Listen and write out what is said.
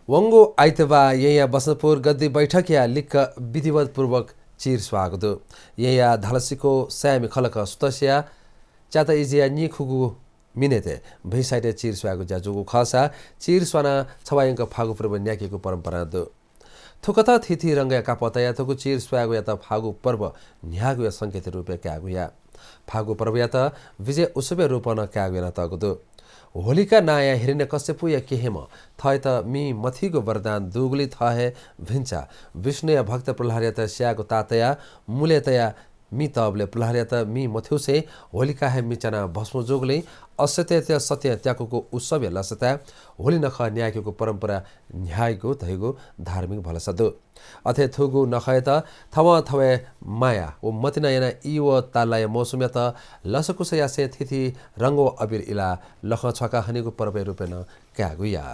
वंगो आइतबा यया बसनपुर गद्दी बैठक या लिक्क विधिवत पूर्वक चिर स्वागत यया धलसिको स्यामी खलक सुतस्या चाता इजिया नि खुगु मिनेते भैसाइटे चिर स्वागत जाजुगु खसा चिर स्वाना छवायंक फागु पर्व न्याकेको परम्परा दो थुकता थिथि रंग का पतया थुकु चिर स्वागु या त फागु पर्व न्यागु या संकेत रुपे क्यागु या फागु पर्व या त विजय उत्सव रूपन क्यागु या तगु होलिका नाया हिरण्य कश्यपु या केहेम थय त मी मथिको वरदान दुगुली थहे भिन्छ विष्णु या भक्त प्रहलाद त स्याको तातया मूल्यतया मी तबले प्रहलाद त मी मथ्युसे होलिका हे मिचना भस्म जोगले असत्य सत्य त्यागको उत्सव लसता होली नख न्यायको परम्परा न्यायको धैगो धार्मिक भलसदो अथे थुगु नखय त थवे माया ओ मतिना याना इव तालाय मौसम त लसकुस यासे थिथि रंगो अबिर इला लख छका हनेको पर्व रूपेन क्यागुया